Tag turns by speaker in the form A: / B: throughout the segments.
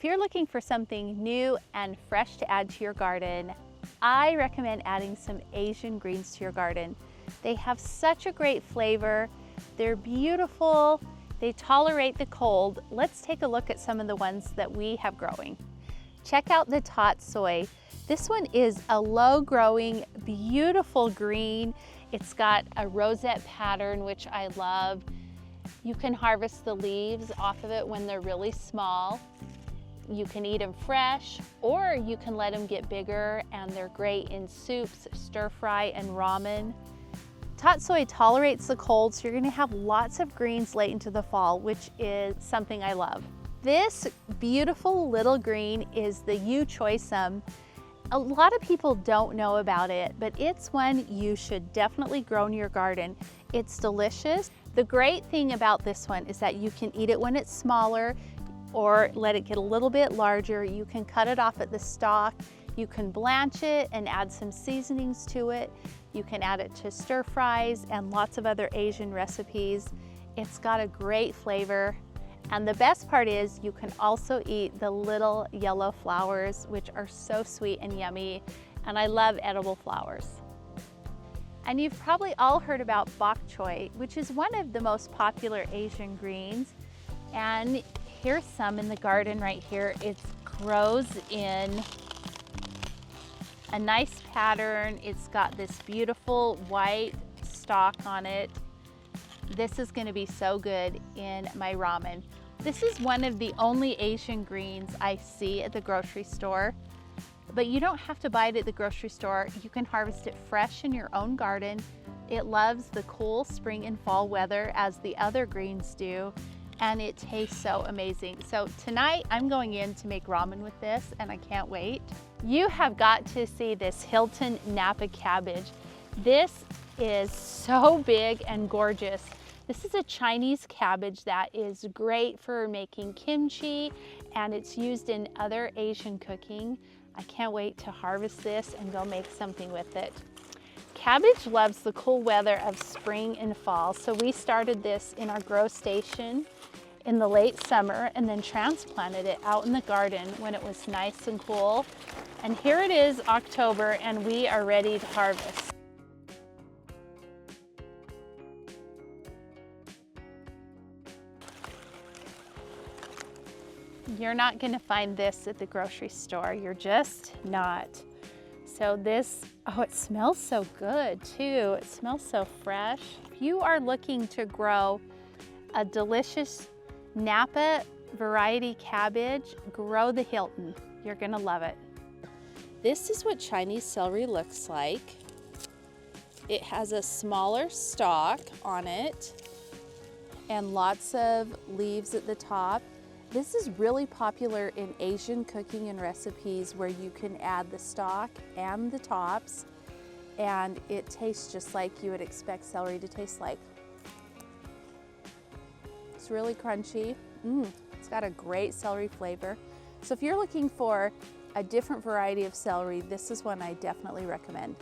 A: If you're looking for something new and fresh to add to your garden, I recommend adding some Asian greens to your garden. They have such a great flavor. They're beautiful. They tolerate the cold. Let's take a look at some of the ones that we have growing. Check out the Tat Soi. This one is a low-growing, beautiful green. It's got a rosette pattern, which I love. You can harvest the leaves off of it when they're really small. You can eat them fresh, or you can let them get bigger, and they're great in soups, stir fry, and ramen. Tat Soi tolerates the cold, so you're gonna have lots of greens late into the fall, which is something I love. This beautiful little green is the Choy Sum. A lot of people don't know about it, but it's one you should definitely grow in your garden. It's delicious. The great thing about this one is that you can eat it when it's smaller or let it get a little bit larger. You can cut it off at the stalk. You can blanch it and add some seasonings to it. You can add it to stir fries and lots of other Asian recipes. It's got a great flavor. And the best part is you can also eat the little yellow flowers, which are so sweet and yummy. And I love edible flowers. And you've probably all heard about Bok Choy, which is one of the most popular Asian greens. And here's some in the garden right here. It grows in a nice pattern. It's got this beautiful white stalk on it. This is going to be so good in my ramen. This is one of the only Asian greens I see at the grocery store, but you don't have to buy it at the grocery store. You can harvest it fresh in your own garden. It loves the cool spring and fall weather as the other greens do, and it tastes so amazing. So tonight I'm going in to make ramen with this, and I can't wait. You have got to see this Hilton Napa Cabbage. This is so big and gorgeous. This is a Chinese cabbage that is great for making kimchi, and it's used in other Asian cooking. I can't wait to harvest this and go make something with it. Cabbage loves the cool weather of spring and fall, so we started this in our grow station in the late summer and then transplanted it out in the garden when it was nice and cool. And here it is October, and we are ready to harvest. You're not going to find this at the grocery store. You're just not. So this, oh, it smells so good too. It smells so fresh. If you are looking to grow a delicious Napa variety cabbage, grow the Hilton. You're going to love it. This is what Chinese celery looks like. It has a smaller stalk on it and lots of leaves at the top. This is really popular in Asian cooking and recipes where you can add the stalk and the tops, and it tastes just like you would expect celery to taste like. It's really crunchy. It's got a great celery flavor. So if you're looking for a different variety of celery, this is one I definitely recommend.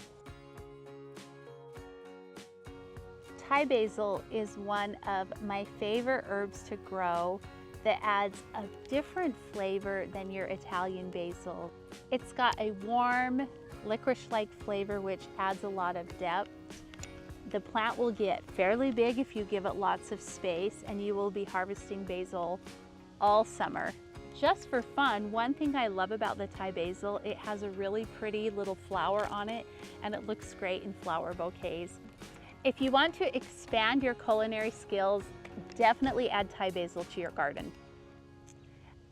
A: Thai basil is one of my favorite herbs to grow that adds a different flavor than your Italian basil. It's got a warm, licorice-like flavor which adds a lot of depth. The plant will get fairly big if you give it lots of space, and you will be harvesting basil all summer. Just for fun, one thing I love about the Thai basil, it has a really pretty little flower on it, and it looks great in flower bouquets. If you want to expand your culinary skills, definitely add Thai basil to your garden.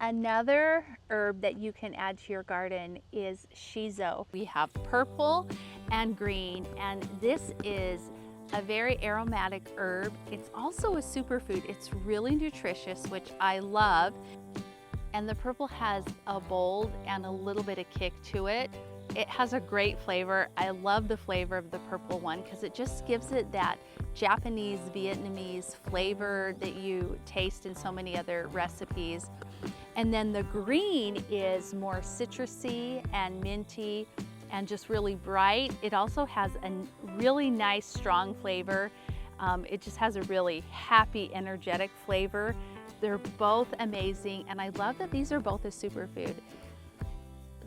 A: Another herb that you can add to your garden is Shiso. We have purple and green, and this is a very aromatic herb. It's also a superfood. It's really nutritious, which I love. And the purple has a bold and a little bit of kick to it. It has a great flavor. I love the flavor of the purple one because it just gives it that Japanese, Vietnamese flavor that you taste in so many other recipes. And then the green is more citrusy and minty and just really bright. It also has a really nice, strong flavor. It just has a really happy, energetic flavor. They're both amazing, and I love that these are both a superfood.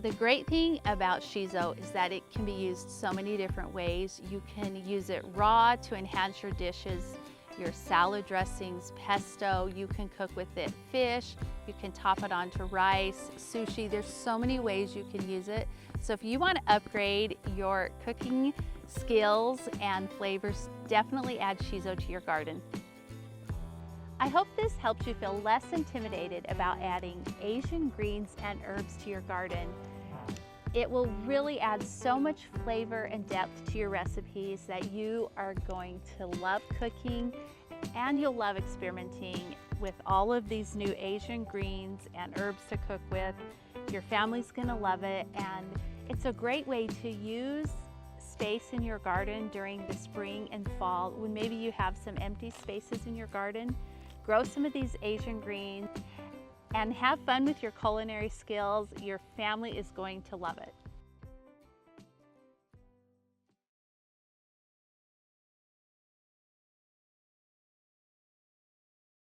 A: The great thing about Shiso is that it can be used so many different ways. You can use it raw to enhance your dishes, your salad dressings, pesto. You can cook with it fish. You can top it onto rice, sushi. There's so many ways you can use it. So if you want to upgrade your cooking skills and flavors, definitely add Shiso to your garden. I hope this helps you feel less intimidated about adding Asian greens and herbs to your garden. It will really add so much flavor and depth to your recipes that you are going to love cooking, and you'll love experimenting with all of these new Asian greens and herbs to cook with. Your family's gonna love it, and it's a great way to use space in your garden during the spring and fall when maybe you have some empty spaces in your garden. Grow some of these Asian greens and have fun with your culinary skills. Your family is going to love it.